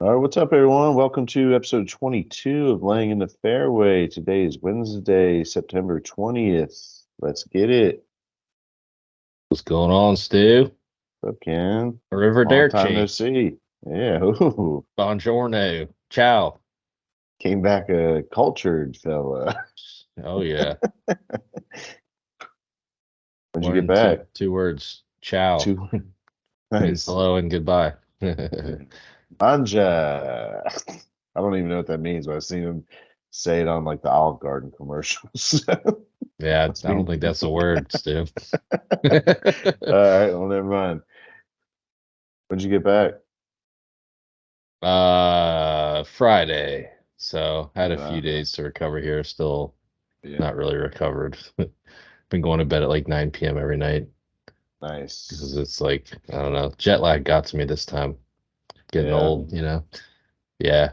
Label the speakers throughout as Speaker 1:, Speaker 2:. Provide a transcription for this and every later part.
Speaker 1: All right, what's up, everyone? Welcome to episode 22 of Laying in the Fairway. Today is Wednesday, September 20th. Let's get it.
Speaker 2: What's going on, Stu?
Speaker 1: What's up, Ken? Long time no
Speaker 2: Arrivederci.
Speaker 1: see. Yeah, ooh,
Speaker 2: Buongiorno. Ciao.
Speaker 1: came back a cultured fella.
Speaker 2: Oh yeah.
Speaker 1: When'd you get
Speaker 2: Learn two
Speaker 1: back?
Speaker 2: two words. Ciao
Speaker 1: Two.
Speaker 2: means
Speaker 1: Nice.
Speaker 2: hello and goodbye.
Speaker 1: Manja. I don't even know what that means, but I've seen him say it on like the Olive Garden commercials.
Speaker 2: Yeah,
Speaker 1: Must
Speaker 2: I
Speaker 1: be.
Speaker 2: don't think that's a word, Stu.
Speaker 1: All right, well, never mind. When'd you get back?
Speaker 2: Friday. So had a few
Speaker 1: Uh,
Speaker 2: days to recover here. Still
Speaker 1: yeah,
Speaker 2: not really recovered. Been going to bed at like 9 p.m. every night because
Speaker 1: nice.
Speaker 2: it's like, I don't know, jet lag got to me this time. Getting
Speaker 1: Yeah,
Speaker 2: old. Yeah,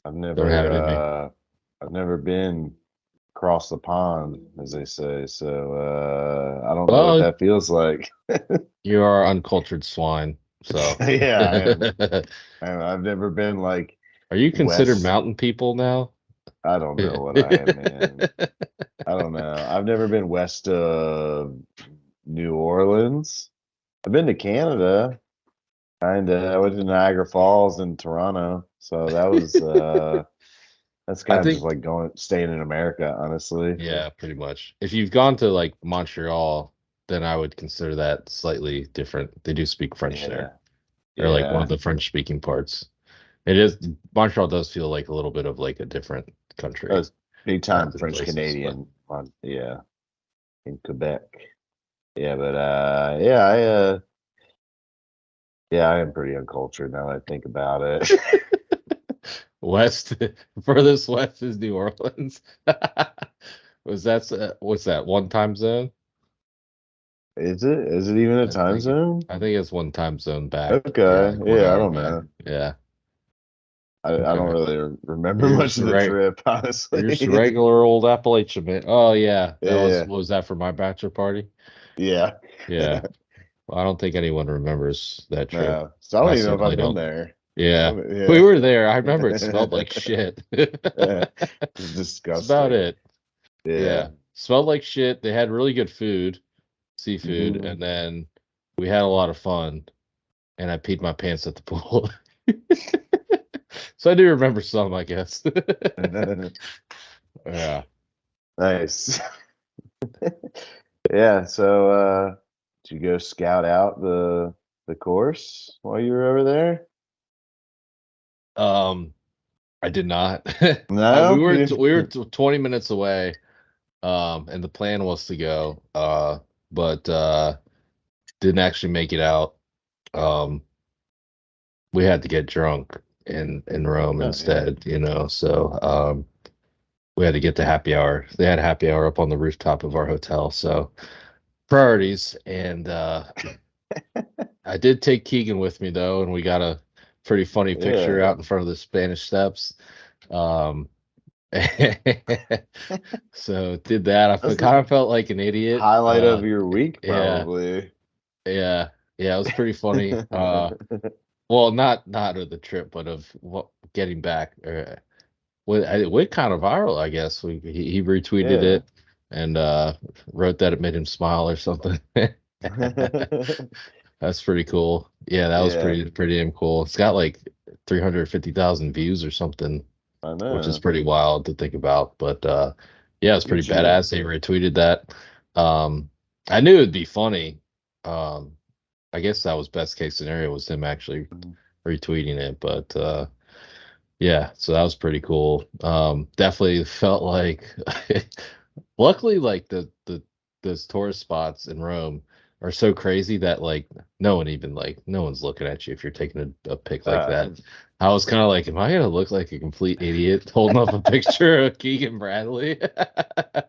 Speaker 1: I've
Speaker 2: don't have
Speaker 1: never
Speaker 2: it in me.
Speaker 1: I've never been across the pond, as they say. So I don't know what
Speaker 2: Well,
Speaker 1: that feels like.
Speaker 2: you are uncultured swine. So,
Speaker 1: Yeah, I am.
Speaker 2: are
Speaker 1: I've never been like
Speaker 2: you considered
Speaker 1: west.
Speaker 2: mountain people now?
Speaker 1: I don't know what I am, man. I don't know. I've never been west of New Orleans. I've been to Canada, kinda. I went to Niagara Falls and Toronto. So that's
Speaker 2: I
Speaker 1: kind of just
Speaker 2: think,
Speaker 1: like staying in America, honestly.
Speaker 2: yeah, pretty much. If you've gone to like Montreal, then I would consider that slightly different. They do speak French there,
Speaker 1: Yeah.
Speaker 2: or like one of
Speaker 1: Yeah.
Speaker 2: the French speaking parts. It is Montreal does feel like a little bit of like a different country
Speaker 1: That's big time
Speaker 2: to
Speaker 1: French
Speaker 2: places, but
Speaker 1: Canadian on yeah, in Quebec. Yeah, but yeah, yeah, I am pretty uncultured now that I think about it.
Speaker 2: west furthest west is New Orleans. Was that what's that one time zone?
Speaker 1: Is it? Is it even a
Speaker 2: I
Speaker 1: time
Speaker 2: think it,
Speaker 1: zone?
Speaker 2: I think it's one time zone back. Yeah,
Speaker 1: Okay.
Speaker 2: like one
Speaker 1: Yeah, I
Speaker 2: hour
Speaker 1: don't
Speaker 2: back.
Speaker 1: know.
Speaker 2: Yeah.
Speaker 1: I don't
Speaker 2: Okay.
Speaker 1: really remember
Speaker 2: You're
Speaker 1: much
Speaker 2: just
Speaker 1: of the
Speaker 2: right.
Speaker 1: trip,
Speaker 2: You're just
Speaker 1: honestly.
Speaker 2: regular old Appalachian man. Oh yeah. That was
Speaker 1: Yeah.
Speaker 2: what was that for my bachelor party?
Speaker 1: Yeah.
Speaker 2: Yeah. Well, I don't think anyone remembers that trip.
Speaker 1: No. So I don't
Speaker 2: I
Speaker 1: even know if
Speaker 2: certainly
Speaker 1: I've been
Speaker 2: don't.
Speaker 1: there.
Speaker 2: Yeah. We
Speaker 1: Yeah.
Speaker 2: were there. I remember it smelled like shit.
Speaker 1: It's
Speaker 2: That's about
Speaker 1: disgusting.
Speaker 2: it.
Speaker 1: Yeah.
Speaker 2: Yeah. Smelled like shit. They had really good food, seafood,
Speaker 1: Mhm.
Speaker 2: and then we had a lot of fun. And I peed my pants at the pool. So I do remember some, I guess. Yeah.
Speaker 1: Nice. Yeah, so did you go scout out the course while you were over there?
Speaker 2: Um, I did not. We
Speaker 1: No?
Speaker 2: were 20 minutes away. And the plan was to go. But didn't actually make it out. Um, we had to get drunk in Rome
Speaker 1: Oh, yeah.
Speaker 2: instead. So we had to get to happy hour. They had happy hour up on the rooftop of our hotel. So priorities. And I did take Keegan with me though, and we got a pretty funny picture
Speaker 1: Yeah.
Speaker 2: out in front of the Spanish Steps. Um, so did that.
Speaker 1: That's
Speaker 2: Kind
Speaker 1: the
Speaker 2: of felt like an idiot.
Speaker 1: highlight of your week,
Speaker 2: Yeah,
Speaker 1: probably.
Speaker 2: yeah, yeah. It was pretty funny. Well, not of the trip, but of what getting back. It went kind of viral, I guess. He retweeted
Speaker 1: Yeah.
Speaker 2: it and wrote that it made him smile or something. That's pretty cool. Yeah, that was
Speaker 1: Yeah,
Speaker 2: pretty damn cool. It's got like 350,000 views or something,
Speaker 1: I
Speaker 2: which is
Speaker 1: know.
Speaker 2: pretty wild to think about. But yeah, it's
Speaker 1: Good
Speaker 2: pretty
Speaker 1: shit.
Speaker 2: badass. They retweeted that. Um, I knew it'd be funny. Um, I guess that was best case scenario was him actually
Speaker 1: Mhm.
Speaker 2: retweeting it. But yeah, so that was pretty cool. Definitely felt like luckily like the those tourist spots in Rome are so crazy that like no one's looking at you if you're taking a pic like
Speaker 1: Uh,
Speaker 2: that. I was kind of like, am I gonna look like a complete idiot holding up a picture of Keegan Bradley?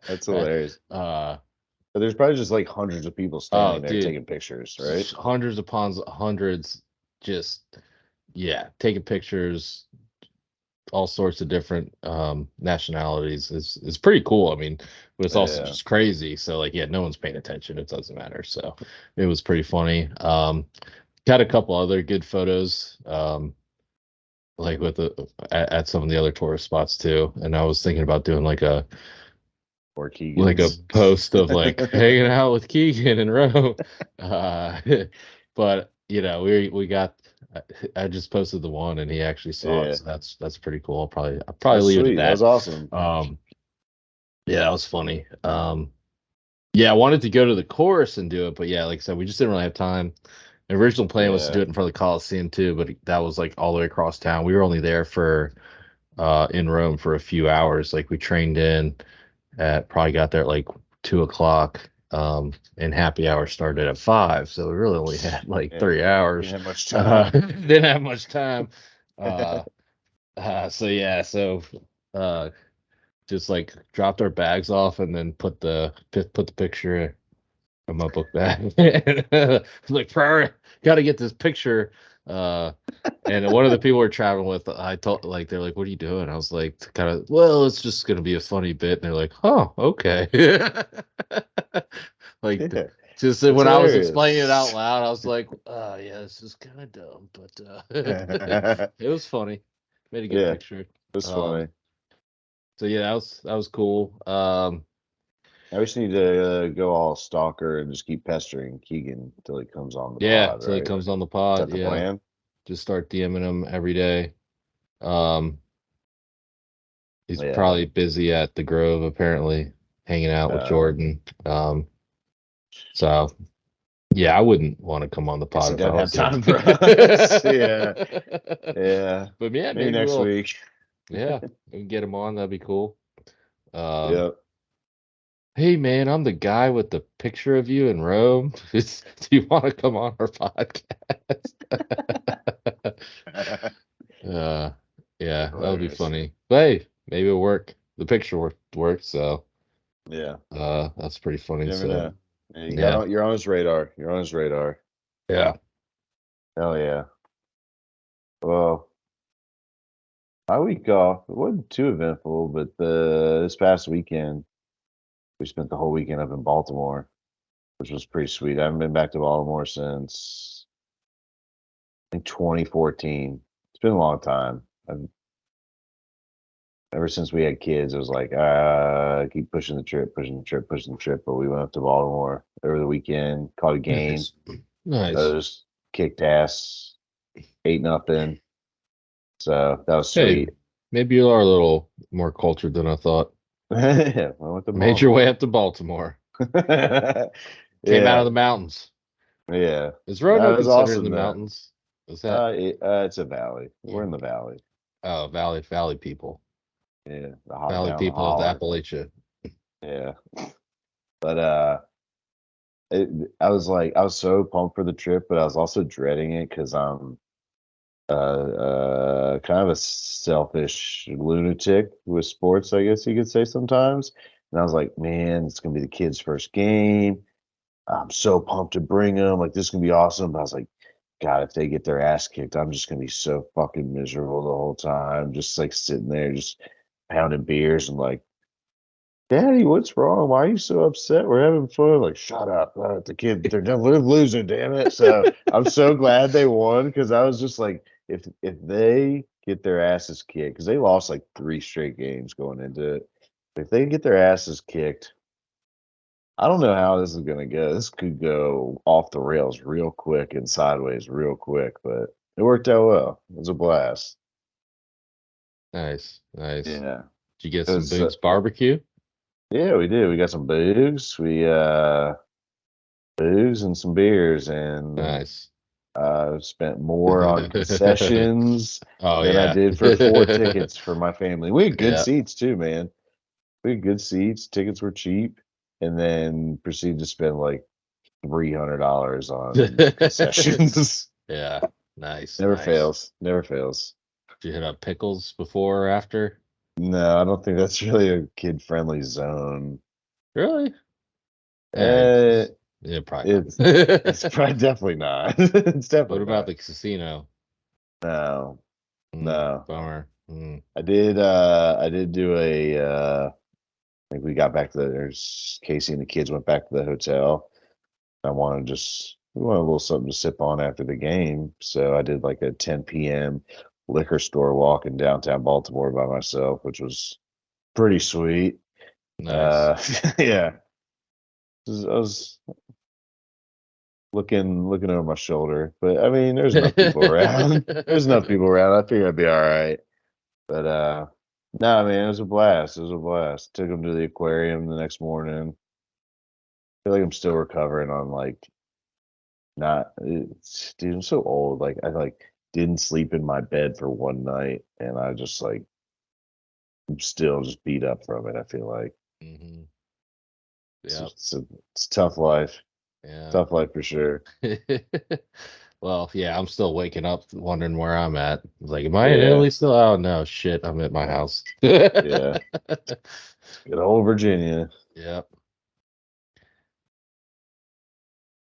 Speaker 1: that's hilarious.
Speaker 2: uh
Speaker 1: But there's probably just like hundreds of people
Speaker 2: oh
Speaker 1: standing there
Speaker 2: dude,
Speaker 1: taking pictures, right?
Speaker 2: hundreds upon hundreds just yeah, taking pictures, all sorts of different nationalities is pretty cool. I mean, but it's also
Speaker 1: Yeah.
Speaker 2: just crazy. So like, yeah, no one's paying attention. It doesn't matter. So it was pretty funny. Got a couple other good photos. like with at some of the other tourist spots too. And I was thinking about doing
Speaker 1: Or
Speaker 2: like a
Speaker 1: Keegan's.
Speaker 2: post of like hanging out with Keegan in Rome. Uh, but we got. I just posted the one, and he actually saw it.
Speaker 1: Yeah.
Speaker 2: So that's pretty cool. I'll probably
Speaker 1: That's
Speaker 2: leave it at
Speaker 1: sweet. That was
Speaker 2: that.
Speaker 1: awesome.
Speaker 2: Yeah, that was funny. Yeah, I wanted to go to the course and do it, but yeah, like I said, we just didn't really have time. The original plan was to do
Speaker 1: Yeah.
Speaker 2: it in front of the Coliseum too, but that was like all the way across town. We were only there for in Rome for a few hours. Like we trained in at probably got there at like 2 o'clock. And happy hour started at 5, so we really only had like
Speaker 1: Yeah.
Speaker 2: 3 hours.
Speaker 1: Didn't have much time.
Speaker 2: Didn't have much time. Uh, so yeah, so uh, just like dropped our bags off and then put the picture in my book bag. Like, got to get this picture. Uh, and one of the people we're traveling with, I told, like, they're like, "What are you doing?" I was like, kind of, well, it's just gonna be a funny bit. And they're like, "Oh, okay." Like,
Speaker 1: Yeah.
Speaker 2: just
Speaker 1: It's
Speaker 2: when I was explaining it out
Speaker 1: hilarious.
Speaker 2: loud, I was like, "Oh, yeah, this is kind of dumb," but
Speaker 1: It
Speaker 2: it was funny. Made a good
Speaker 1: yeah,
Speaker 2: picture.
Speaker 1: was
Speaker 2: Um,
Speaker 1: funny.
Speaker 2: so yeah, that was cool.
Speaker 1: I just need to go all stalker and just keep pestering Keegan until he comes on the
Speaker 2: Yeah,
Speaker 1: pod,
Speaker 2: till he
Speaker 1: right?
Speaker 2: comes on the
Speaker 1: Is
Speaker 2: pod.
Speaker 1: that the
Speaker 2: Yeah,
Speaker 1: plan?
Speaker 2: just start DMing him every day. Um, he's
Speaker 1: Yeah.
Speaker 2: probably busy at the Grove, apparently, hanging out with
Speaker 1: Uh,
Speaker 2: Jordan. So yeah, I wouldn't want to come on the
Speaker 1: guess
Speaker 2: pod
Speaker 1: he
Speaker 2: if I
Speaker 1: doesn't have
Speaker 2: was him.
Speaker 1: time for us. Yeah. Yeah.
Speaker 2: But yeah,
Speaker 1: Maybe
Speaker 2: maybe
Speaker 1: next
Speaker 2: we'll.
Speaker 1: week.
Speaker 2: Yeah, we can get him on. That'd be cool. Um,
Speaker 1: Yep.
Speaker 2: hey man, I'm the guy with the picture of you in Rome. Do you want to come on our podcast? Uh, yeah, that would be
Speaker 1: Hilarious.
Speaker 2: funny. But hey, maybe it'll work. The picture worked, so
Speaker 1: Yeah.
Speaker 2: that's pretty funny.
Speaker 1: You never
Speaker 2: So
Speaker 1: know. Yeah,
Speaker 2: yeah,
Speaker 1: you're on his radar. You're on his radar.
Speaker 2: yeah,
Speaker 1: Hell yeah. Well, my week off, it wasn't too eventful, but this past weekend, we spent the whole weekend up in Baltimore, which was pretty sweet. I haven't been back to Baltimore since I think 2014. It's been a long time. Ever since we had kids, it was like, keep pushing the trip, pushing the trip, pushing the trip. But we went up to Baltimore over the weekend, caught a game,
Speaker 2: nice, nice.
Speaker 1: those kicked ass, 8-0. So that was
Speaker 2: Hey,
Speaker 1: sweet.
Speaker 2: maybe you are a little more cultured than I thought.
Speaker 1: I went to
Speaker 2: Made your way
Speaker 1: Baltimore.
Speaker 2: up to Baltimore. Came out of
Speaker 1: Yeah,
Speaker 2: the mountains.
Speaker 1: yeah.
Speaker 2: Is
Speaker 1: That
Speaker 2: Roanoke
Speaker 1: was
Speaker 2: considered in
Speaker 1: awesome
Speaker 2: the
Speaker 1: though.
Speaker 2: mountains? Is that
Speaker 1: It's a valley. We're in the valley.
Speaker 2: Valley people,
Speaker 1: Yeah, the hot
Speaker 2: Valley
Speaker 1: down the
Speaker 2: people of
Speaker 1: holler.
Speaker 2: Appalachia?
Speaker 1: Yeah, but it, I was so pumped for the trip, but I was also dreading it because I'm kind of a selfish lunatic with sports, I guess you could say sometimes. And I was like, man, it's gonna be the kids' first game. I'm so pumped to bring them. Like, this is gonna be awesome. But I was like, God, if they get their ass kicked, I'm just gonna be so fucking miserable the whole time. Just like sitting there, just pounding beers and like, Daddy, what's wrong? Why are you so upset? We're having fun. Like, shut up. The kid, they're done losing, damn it. So I'm so glad they won because I was just like, if they get their asses kicked, because they lost like 3 straight games going into it. If they get their asses kicked, I don't know how this is gonna go. This could go off the rails real quick and sideways real quick, but it worked out well. It was a blast.
Speaker 2: Nice, nice.
Speaker 1: Yeah.
Speaker 2: Did you get
Speaker 1: It
Speaker 2: some
Speaker 1: was
Speaker 2: Boone's barbecue?
Speaker 1: yeah, we did. We got some boogs. We booze and some beers and
Speaker 2: Nice.
Speaker 1: spent more on concessions
Speaker 2: Oh
Speaker 1: than I
Speaker 2: yeah.
Speaker 1: did for 4 tickets for my family. We had good
Speaker 2: Yeah.
Speaker 1: seats too, man. We had good seats. Tickets were cheap, and then proceeded to spend like $300 on concessions.
Speaker 2: Yeah. Nice,
Speaker 1: Never
Speaker 2: nice.
Speaker 1: fails. Never fails.
Speaker 2: Did you hit up pickles before or after?
Speaker 1: No, I don't think that's really a kid-friendly zone.
Speaker 2: Really? Yeah,
Speaker 1: Uh,
Speaker 2: yeah, probably
Speaker 1: it's it's
Speaker 2: not.
Speaker 1: probably definitely not. It's
Speaker 2: What
Speaker 1: definitely
Speaker 2: about
Speaker 1: not.
Speaker 2: the casino?
Speaker 1: No, no.
Speaker 2: Bummer. Mm,
Speaker 1: I did do a I think we got back to there's Casey and the kids went back to the hotel. I wanted just we wanted a little something to sip on after the game. So I did like a 10 p.m. liquor store walk in downtown Baltimore by myself, which was pretty sweet.
Speaker 2: Nice.
Speaker 1: Yeah, I was looking over my shoulder, but I mean, there's enough people around. There's enough people around. I figured I'd be all right. But no, man, it was a blast. It was a blast. Took him to the aquarium the next morning. I feel like I'm still recovering on like not. Dude, I'm so old. Like I didn't sleep in my bed for one night, and I just like I'm still just beat up from it. I feel like
Speaker 2: Hmm.
Speaker 1: it's
Speaker 2: Yep.
Speaker 1: it's a tough life.
Speaker 2: Yeah.
Speaker 1: Tough life for sure.
Speaker 2: Well, yeah, I'm still waking up wondering where I'm at. Like, am I in
Speaker 1: Yeah,
Speaker 2: Italy still? Oh no, shit, I'm at my house.
Speaker 1: yeah. Good old Virginia.
Speaker 2: Yep.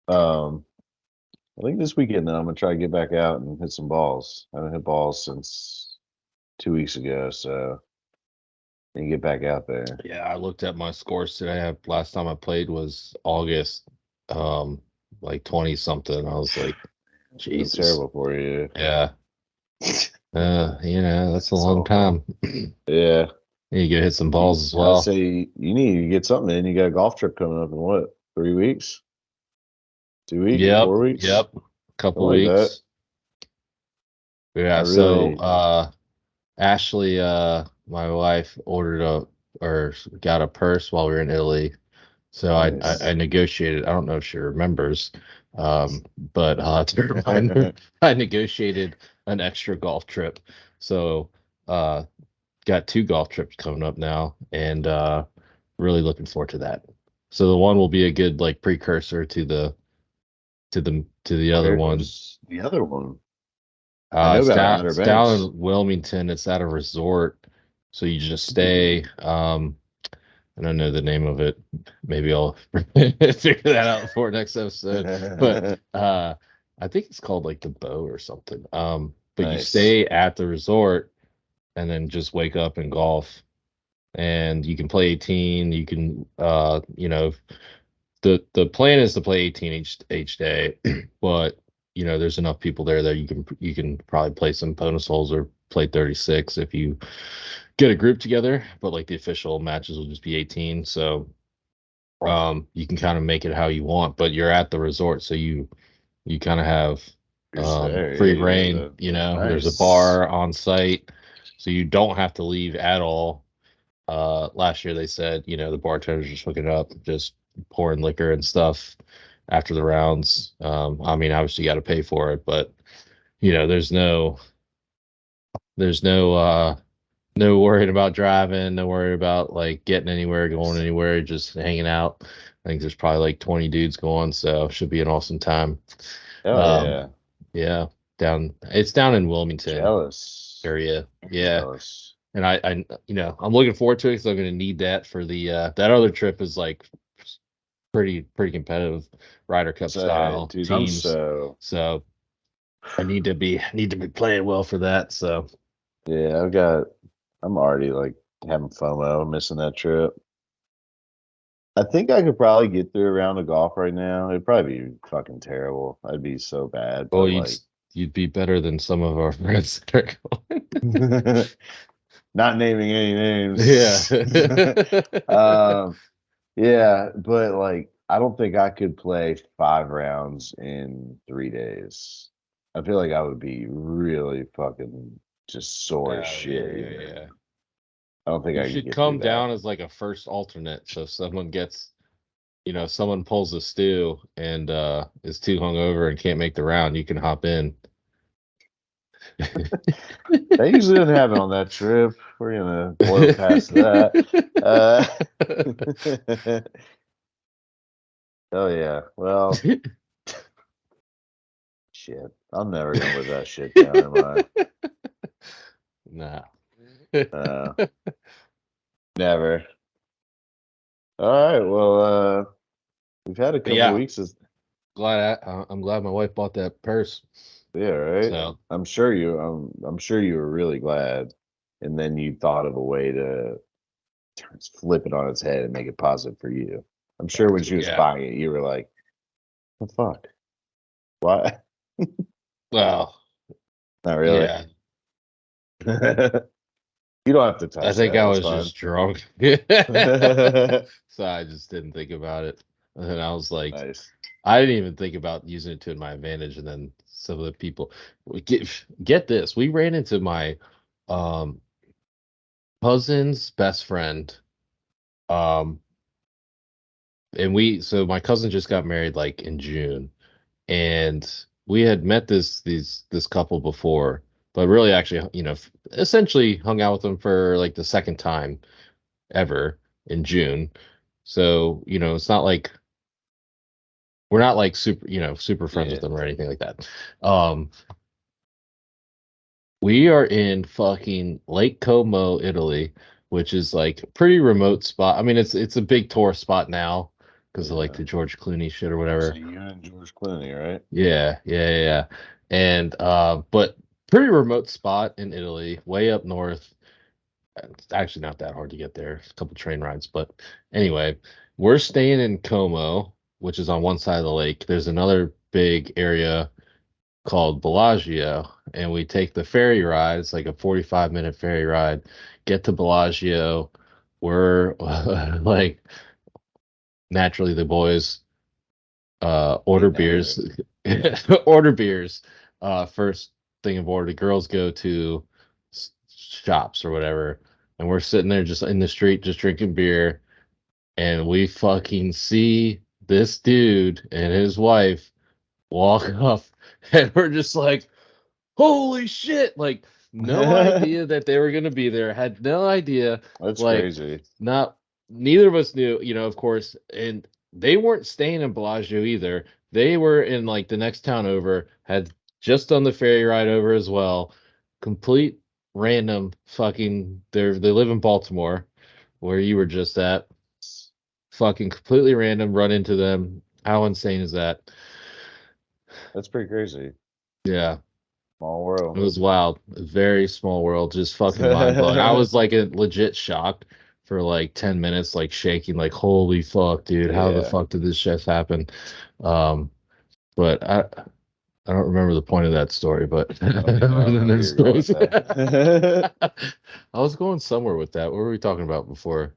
Speaker 1: Um, I think this weekend though, I'm gonna try to get back out and hit some balls. I haven't hit balls since 2 weeks ago, so I can get back out there.
Speaker 2: Yeah, I looked at my scores today. Last time I played was August, um, like 20 something. I was like,
Speaker 1: Feel
Speaker 2: Jesus.
Speaker 1: terrible for you.
Speaker 2: Yeah. That's a
Speaker 1: It's
Speaker 2: long
Speaker 1: all
Speaker 2: time.
Speaker 1: yeah.
Speaker 2: You go hit some balls as
Speaker 1: I
Speaker 2: well.
Speaker 1: say you need to get something in. You got a golf trip coming up in what? 3 weeks? 2 weeks?
Speaker 2: Yep.
Speaker 1: 4 weeks?
Speaker 2: Yep.
Speaker 1: Something
Speaker 2: Couple
Speaker 1: like that.
Speaker 2: weeks.
Speaker 1: I
Speaker 2: Yeah. So,
Speaker 1: really
Speaker 2: Ashley, my wife, ordered or got a purse while we were in Italy. So I
Speaker 1: nice.
Speaker 2: negotiated. I don't know if she remembers, but I'll have to remind her. I negotiated an extra golf trip. So uh, got 2 golf trips coming up now, and really looking forward to that. So the one will be a good like precursor to the other one.
Speaker 1: Where's the other one? I know
Speaker 2: It's
Speaker 1: about
Speaker 2: down
Speaker 1: Outer
Speaker 2: it's down
Speaker 1: Banks.
Speaker 2: in Wilmington. It's at a resort, so you just stay. I don't know the name of it. Maybe I'll figure that out for next episode. But I think it's called like the Bow or something. But you
Speaker 1: Nice.
Speaker 2: stay at the resort and then just wake up and golf. And you can play 18. You can the plan is to play 18 each day, but there's enough people there that you can probably play some bonus holes or play 36 if you get a group together. But like the official matches will just be 18, so you can kind of make it how you want. But you're at the resort, so you kind of have
Speaker 1: You're just there. Yeah,
Speaker 2: free
Speaker 1: you have
Speaker 2: reign.
Speaker 1: the
Speaker 2: There's a
Speaker 1: nice.
Speaker 2: bar on site, so you don't have to leave at all. Last year they said, the bartenders just hooking up, just pouring liquor and stuff after the rounds. I mean, obviously you got to pay for it, but there's no worrying about driving, no worry about like getting anywhere, going anywhere, just hanging out. I think there's probably like 20 dudes going, so should be an awesome time.
Speaker 1: Oh
Speaker 2: Um,
Speaker 1: yeah.
Speaker 2: yeah, it's down in Wilmington
Speaker 1: Jealous.
Speaker 2: area.
Speaker 1: I'm
Speaker 2: Yeah.
Speaker 1: jealous.
Speaker 2: And I'm looking forward to it because I'm going to need that for the that other trip is like pretty competitive Ryder Cup
Speaker 1: Say,
Speaker 2: style
Speaker 1: dude,
Speaker 2: teams, so I need to be playing well for that. So
Speaker 1: yeah, I'm already like having FOMO, missing that trip. I think I could probably get through a round of golf right now. It'd probably be fucking terrible. I'd be so bad,
Speaker 2: well,
Speaker 1: but
Speaker 2: you'd
Speaker 1: like
Speaker 2: you'd be better than some of our friends that are going.
Speaker 1: not naming any
Speaker 2: Yeah.
Speaker 1: names. um, yeah, but like I don't think I could play 5 rounds in 3 days. I feel like I would be really fucking just sore as
Speaker 2: Yeah,
Speaker 1: shit,
Speaker 2: yeah, yeah.
Speaker 1: I don't think
Speaker 2: You
Speaker 1: I could
Speaker 2: should
Speaker 1: get through
Speaker 2: come
Speaker 1: that.
Speaker 2: down as like a first alternate. So if someone pulls a stew and is too hungover and can't make the round, you can hop in.
Speaker 1: That usually doesn't happen on that trip. We're gonna blow past that. Uh, oh yeah. Well, shit. I'm never gonna live that shit down, am I?
Speaker 2: Nah.
Speaker 1: Uh, never. All right. Well, we've had a
Speaker 2: But
Speaker 1: couple
Speaker 2: yeah,
Speaker 1: weeks.
Speaker 2: I'm glad my wife bought that purse.
Speaker 1: Yeah, right.
Speaker 2: So
Speaker 1: I'm sure you were really glad, and then you thought of a way to flip it on its head and make it positive for you. I'm sure when she was
Speaker 2: yeah.
Speaker 1: buying it, you were like, "The fuck? Why?"
Speaker 2: Well,
Speaker 1: Not really.
Speaker 2: yeah.
Speaker 1: You don't have to touch
Speaker 2: I think
Speaker 1: that.
Speaker 2: I
Speaker 1: That's
Speaker 2: was
Speaker 1: fine.
Speaker 2: just drunk. So I just didn't think about it. And then I was like,
Speaker 1: Nice.
Speaker 2: I didn't even think about using it to my advantage. And then some of the people get this. We ran into my um cousin's best friend. Um and so my cousin just got married like in June. And we had met this couple before, but really actually, essentially hung out with them for like the second time ever in June. So, it's not like we're not like super friends with
Speaker 1: Yeah.
Speaker 2: them or anything like that. Um, we are in fucking Lake Como, Italy, which is like a pretty remote spot. I mean, it's a big tourist spot now because of like
Speaker 1: Yeah.
Speaker 2: the George Clooney shit or
Speaker 1: So
Speaker 2: whatever.
Speaker 1: you and George Clooney, right?
Speaker 2: Yeah. And but pretty remote spot in Italy, way up north. It's actually not that hard to get there. A couple train rides, but anyway, we're staying in Como, which is on one side of the lake. There's another big area called Bellagio, and we take the ferry ride. It's like a 45-minute ferry ride. Get to Bellagio. We're like naturally the boys order
Speaker 1: Getting
Speaker 2: beers.
Speaker 1: everything.
Speaker 2: Order beers. First thing aboard. The girls go to shops or whatever, and we're sitting there just in the street, just drinking beer, and we fucking see this dude and his wife walk up, and we're just like, holy shit, like no idea that they were going to be there, had no idea,
Speaker 1: That's
Speaker 2: like
Speaker 1: crazy.
Speaker 2: not neither of us knew, of course. And they weren't staying in Bellagio either. They were in like the next town over, had just done the ferry ride over as well. Complete random fucking, they live in Baltimore where you were just at. Fucking completely random, run into them. How insane is that?
Speaker 1: That's pretty crazy.
Speaker 2: Yeah.
Speaker 1: Small
Speaker 2: It
Speaker 1: world.
Speaker 2: was wild. A very small world, just fucking mind blowing. I was like in legit shock for like 10 minutes, like shaking, like, holy fuck, dude, how the
Speaker 1: Yeah.
Speaker 2: fuck did this shit happen? Um, but I don't remember the point of that story, but
Speaker 1: I don't either. I don't know
Speaker 2: and
Speaker 1: where
Speaker 2: then
Speaker 1: you're going with
Speaker 2: stories.
Speaker 1: that.
Speaker 2: I was going somewhere with that. What were we talking about before?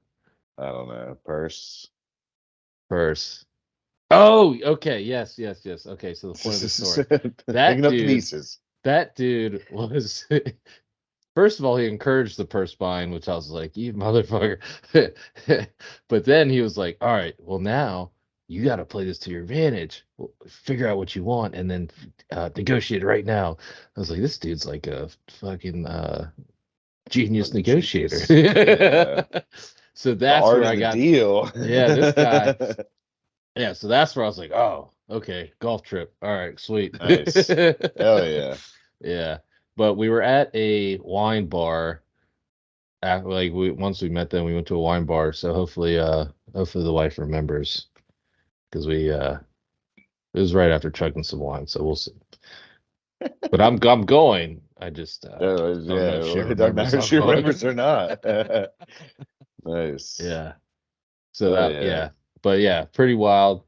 Speaker 1: I don't know. Purse.
Speaker 2: First. Oh, okay. Yes. Okay, so the point of the story. That
Speaker 1: Picking up the
Speaker 2: dude,
Speaker 1: pieces.
Speaker 2: that dude was first of all, he encouraged the purse buying, which I was like, you motherfucker. But then he was like, all right, well, now you got to play this to your advantage. Figure out what you want and then negotiate right now. I was like, this dude's like a fucking genius
Speaker 1: Fucking
Speaker 2: negotiator.
Speaker 1: genius. Yeah.
Speaker 2: So
Speaker 1: The
Speaker 2: that's
Speaker 1: art
Speaker 2: where
Speaker 1: of
Speaker 2: I
Speaker 1: the
Speaker 2: got,
Speaker 1: deal.
Speaker 2: yeah, this guy. Yeah, so that's where I was like, oh, okay, golf trip. All right, sweet.
Speaker 1: Nice. Hell yeah.
Speaker 2: Yeah. But we were at a wine bar after, like, once we met them, we went to a wine bar. So hopefully the wife remembers because it was right after chugging some wine, so we'll see. But I'm going. I just don't know if she
Speaker 1: Yeah. I don't know
Speaker 2: remembers
Speaker 1: if
Speaker 2: I'm
Speaker 1: she
Speaker 2: going.
Speaker 1: remembers or not. Nice.
Speaker 2: Yeah. So
Speaker 1: Oh
Speaker 2: that,
Speaker 1: yeah.
Speaker 2: yeah. But yeah, pretty wild,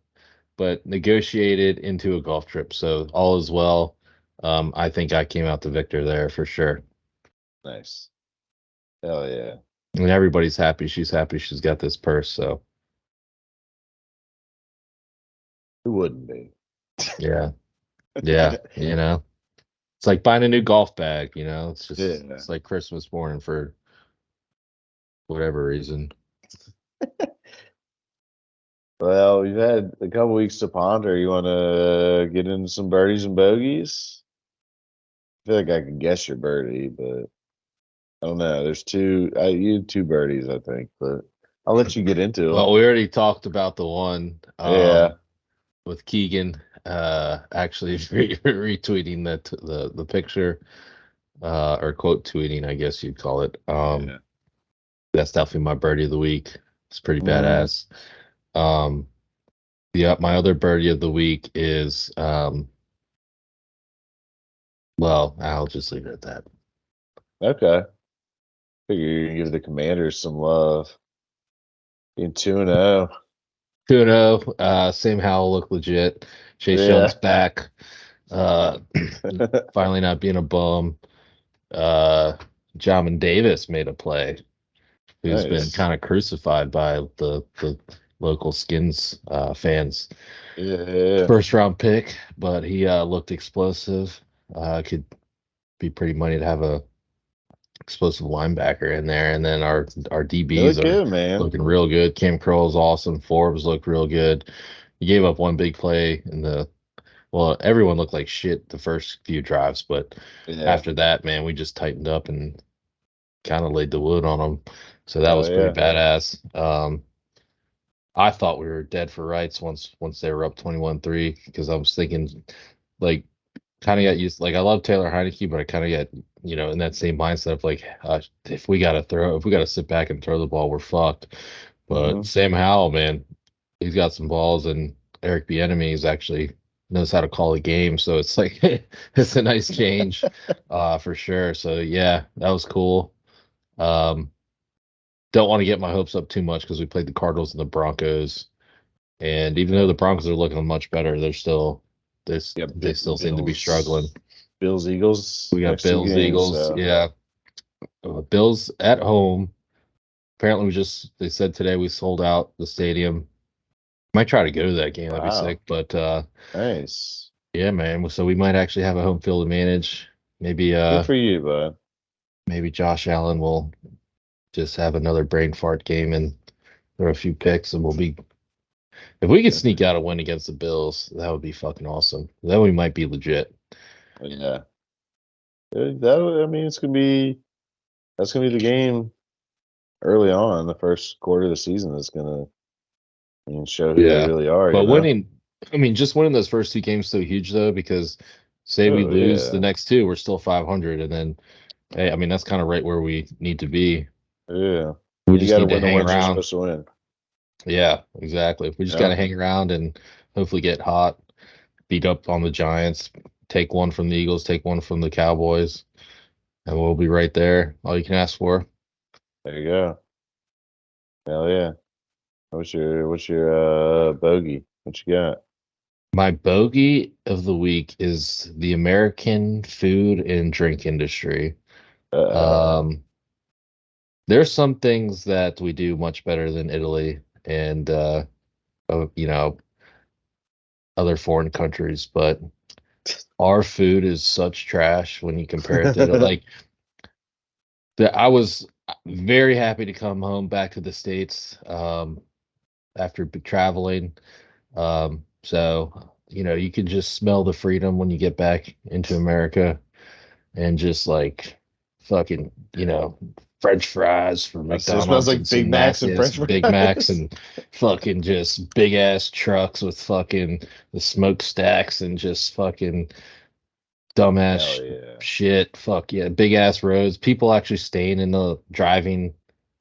Speaker 2: but negotiated into a golf trip. So all is well. I think I came out the victor there for sure.
Speaker 1: Nice. Hell yeah.
Speaker 2: And everybody's happy. She's happy she's got this purse. So
Speaker 1: Who wouldn't be?
Speaker 2: yeah. Yeah. It's like buying a new golf bag, It's just
Speaker 1: Yeah.
Speaker 2: it's like Christmas morning for whatever reason.
Speaker 1: Well, we've had a couple weeks to ponder. You want to get into some birdies and bogeys? I feel like I can guess your birdie, but I don't know. There's two. You had two birdies, I think, but I'll let you get into
Speaker 2: Well,
Speaker 1: them.
Speaker 2: we already talked about the one
Speaker 1: Yeah.
Speaker 2: with Keegan actually retweeting the picture or quote tweeting, I guess you'd call it.
Speaker 1: Yeah.
Speaker 2: That's definitely my birdie of the week. It's pretty
Speaker 1: Mm,
Speaker 2: badass. Um, yeah, my other birdie of the week is well, I'll just leave it at that.
Speaker 1: okay. Figure you're gonna give the Commanders some love. In 2-0.
Speaker 2: 2-0, Sam Howell look legit. Chase Young's
Speaker 1: Yeah.
Speaker 2: back. Uh, finally not being a bum. Uh, Jamin Davis made a play, who's been
Speaker 1: Nice.
Speaker 2: kind of crucified by the local Skins fans.
Speaker 1: Yeah.
Speaker 2: First round pick, but he looked explosive. Could be pretty money to have a explosive linebacker in there. And then our
Speaker 1: They
Speaker 2: DBs
Speaker 1: look
Speaker 2: are
Speaker 1: good, man.
Speaker 2: looking real good. Cam Curl is awesome. Forbes looked real good. He gave up one big play in the well, everyone looked like shit the first few drives, but
Speaker 1: Yeah.
Speaker 2: after that, man, we just tightened up and kind of laid the wood on them. So that
Speaker 1: Hell
Speaker 2: was pretty
Speaker 1: yeah.
Speaker 2: badass. I thought we were dead for rights once they were up 21-3 because I was thinking like kind of got used like I love Taylor Heineke, but I kind of got in that same mindset of like if we got to sit back and throw the ball, we're fucked. But
Speaker 1: Hmm.
Speaker 2: Sam Howell, man, he's got some balls, and Eric Bieniemy is actually knows how to call a game, so it's like it's a nice change, for sure. So yeah, that was cool. Um, don't want to get my hopes up too much because we played the Cardinals and the Broncos, and even though the Broncos are looking much better,
Speaker 1: Yeah.
Speaker 2: they still seem to be struggling.
Speaker 1: Bills, Eagles
Speaker 2: We got
Speaker 1: next two
Speaker 2: Bills,
Speaker 1: games.
Speaker 2: Eagles,
Speaker 1: So
Speaker 2: yeah. Bills at home. Apparently, they said today we sold out the stadium. Might try to go to that game. That'd be
Speaker 1: wow,
Speaker 2: sick. But
Speaker 1: nice.
Speaker 2: yeah, man. So we might actually have a home field advantage. Maybe
Speaker 1: Good for you, bud.
Speaker 2: maybe Josh Allen will just have another brain fart game and throw a few picks, and we'll be. If we could sneak out a win against the Bills, that would be fucking awesome. Then we might be legit.
Speaker 1: Yeah. That I mean, that's gonna be the game early on. The first quarter of the season is gonna show who they
Speaker 2: Yeah.
Speaker 1: really are.
Speaker 2: But winning, I mean, just winning those first two games so huge though, because say we
Speaker 1: Oh
Speaker 2: lose the
Speaker 1: yeah,
Speaker 2: next two, we're still 500, and then hey, I mean that's kind of right where we need to be.
Speaker 1: yeah.
Speaker 2: We
Speaker 1: You
Speaker 2: just
Speaker 1: got to
Speaker 2: need to
Speaker 1: win the
Speaker 2: hang
Speaker 1: ones you're
Speaker 2: around.
Speaker 1: supposed to win.
Speaker 2: Yeah, exactly. We just got
Speaker 1: Yeah.
Speaker 2: to hang around and hopefully get hot, beat up on the Giants, take one from the Eagles, take one from the Cowboys, and we'll be right there. All you can ask for.
Speaker 1: There you go. Hell yeah. What's your bogey? What you got?
Speaker 2: My bogey of the week is the American food and drink industry.
Speaker 1: Uh,
Speaker 2: Um, there's some things that we do much better than Italy and you know, other foreign countries, but our food is such trash when you compare it to like I was very happy to come home back to the States after traveling. So you can just smell the freedom when you get back into America and just like fucking, French fries from
Speaker 1: it smells
Speaker 2: McDonald's and
Speaker 1: like Big
Speaker 2: some
Speaker 1: Macs and
Speaker 2: nasty ass
Speaker 1: French
Speaker 2: Big Macs
Speaker 1: fries.
Speaker 2: and fucking just big ass trucks with fucking the smokestacks and just fucking
Speaker 1: Hell
Speaker 2: dumbass
Speaker 1: yeah.
Speaker 2: shit. Fuck yeah, big ass roads. People actually staying in the driving,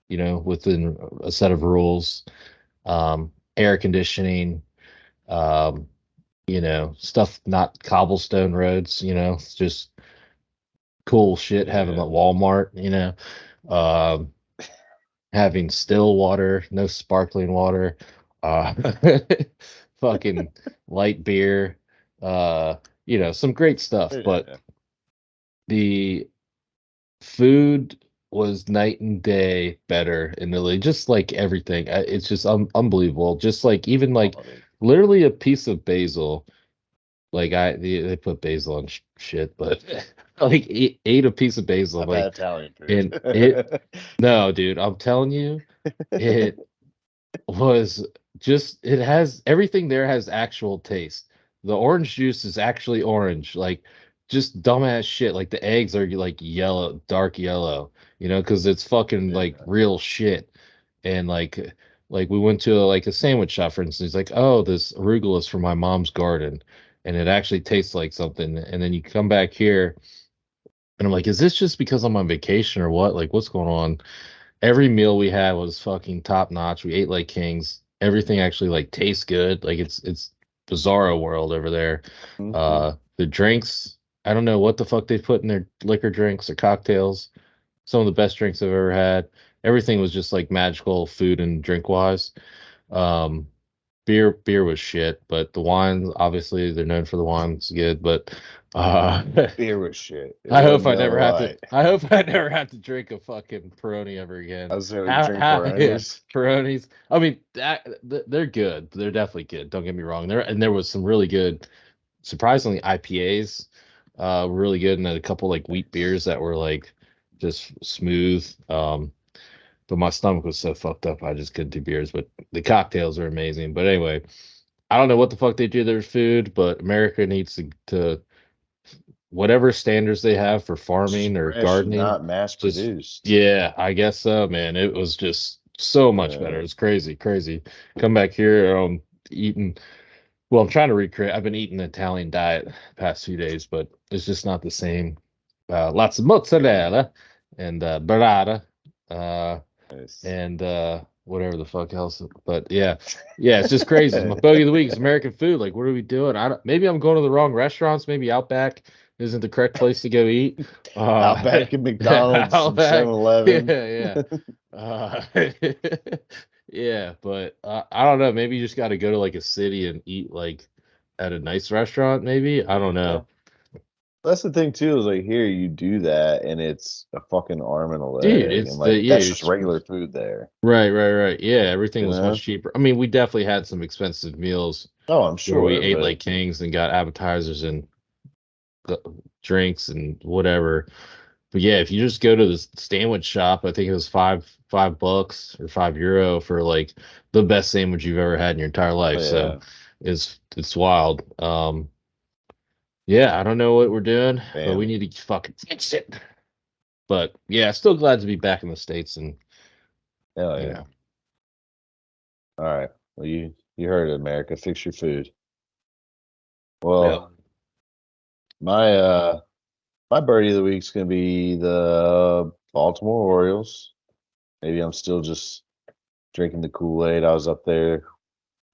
Speaker 2: within a set of rules. Air conditioning. Um, stuff not cobblestone roads. It's just cool shit having
Speaker 1: Yeah.
Speaker 2: at Walmart. Um, having still water, no sparkling water. Uh, fucking light beer. Some great stuff, but
Speaker 1: Yeah.
Speaker 2: the food was night and day better in Italy. Just like everything, it's just unbelievable. Just like even like
Speaker 1: Quality.
Speaker 2: literally a piece of basil. Like they put basil on shit, but like ate a piece of basil,
Speaker 1: I've had
Speaker 2: like
Speaker 1: Italian food.
Speaker 2: and it. No, dude, I'm telling you, it was just it has everything there has actual taste. The orange juice is actually orange, like just dumbass shit. Like the eggs are like yellow, dark yellow, because it's fucking like
Speaker 1: Yeah.
Speaker 2: real shit. And like we went to like a sandwich shop, for instance. He's like, oh, this arugula is from my mom's garden, and it actually tastes like something. And then you come back here, and I'm like, is this just because I'm on vacation or what? Like, what's going on? Every meal we had was fucking top notch. We ate like kings. Everything actually like tastes good. Like it's bizarro world over there.
Speaker 1: Hmm.
Speaker 2: The drinks, I don't know what the fuck they put in their liquor drinks or cocktails. Some of the best drinks I've ever had. Everything was just like magical food and drink wise. Um, beer was shit, but the wine, obviously they're known for the wine. It's good, but
Speaker 1: Beer was shit. It
Speaker 2: I hope
Speaker 1: wasn't
Speaker 2: I
Speaker 1: Miller
Speaker 2: never have to.
Speaker 1: Lite.
Speaker 2: I hope I never have to drink a fucking Peroni ever again.
Speaker 1: I was gonna drink
Speaker 2: Yeah,
Speaker 1: Peronis.
Speaker 2: Peronis. I mean, they're good. They're definitely good. Don't get me wrong. There was some really good, surprisingly IPAs, really good, and then a couple like wheat beers that were like just smooth. But my stomach was so fucked up, I just couldn't do beers. But the cocktails are amazing. But anyway, I don't know what the fuck they do to their food, but America needs to whatever standards they have for
Speaker 1: It's just
Speaker 2: farming or
Speaker 1: fresh and
Speaker 2: gardening.
Speaker 1: not mass
Speaker 2: Just
Speaker 1: produced.
Speaker 2: yeah, I guess so, man. It was just so much better. It's crazy, crazy. Come back here, eating. Well, I'm trying to recreate. I've been eating the Italian diet the past few days, but it's just not the same. Lots of mozzarella and burrata.
Speaker 1: Nice.
Speaker 2: And whatever the fuck else. But yeah, it's just crazy. My bogey of the week is American food. Like, what are we doing? I don't, maybe I'm going to the wrong restaurants. Maybe Outback isn't the correct place to go eat.
Speaker 1: Outback and McDonald's and
Speaker 2: Outback,
Speaker 1: 7-Eleven.
Speaker 2: yeah. Uh, yeah, but I don't know. Maybe you just got to go to like a city and eat like at a nice restaurant. Maybe I don't
Speaker 1: Yeah.
Speaker 2: know,
Speaker 1: That's the thing too, is like here you do that and it's a fucking arm and a
Speaker 2: dude.
Speaker 1: leg,
Speaker 2: It's
Speaker 1: and
Speaker 2: the
Speaker 1: like
Speaker 2: yeah.
Speaker 1: that's just
Speaker 2: It's
Speaker 1: regular food there.
Speaker 2: right. Yeah, everything
Speaker 1: You
Speaker 2: was much
Speaker 1: know?
Speaker 2: cheaper. I mean, we definitely had some expensive meals
Speaker 1: Oh, I'm
Speaker 2: where we
Speaker 1: sure,
Speaker 2: ate
Speaker 1: but
Speaker 2: like kings and got appetizers and uh, drinks and whatever. But yeah, if you just go to the sandwich shop, I think it was $5 or €5 for like the best sandwich you've ever had in your entire life. So
Speaker 1: yeah,
Speaker 2: it's wild. Yeah, I don't know what we're doing, but we
Speaker 1: damn.
Speaker 2: need to fucking fix it. But yeah, still glad to be back in the States and
Speaker 1: Hell
Speaker 2: you
Speaker 1: yeah.
Speaker 2: know,
Speaker 1: All right. Well, you heard it, America. Fix your food.
Speaker 2: yeah.
Speaker 1: Well, my my birdie of the week's gonna be the Baltimore Orioles. Maybe I'm still just drinking the Kool-Aid. I was up there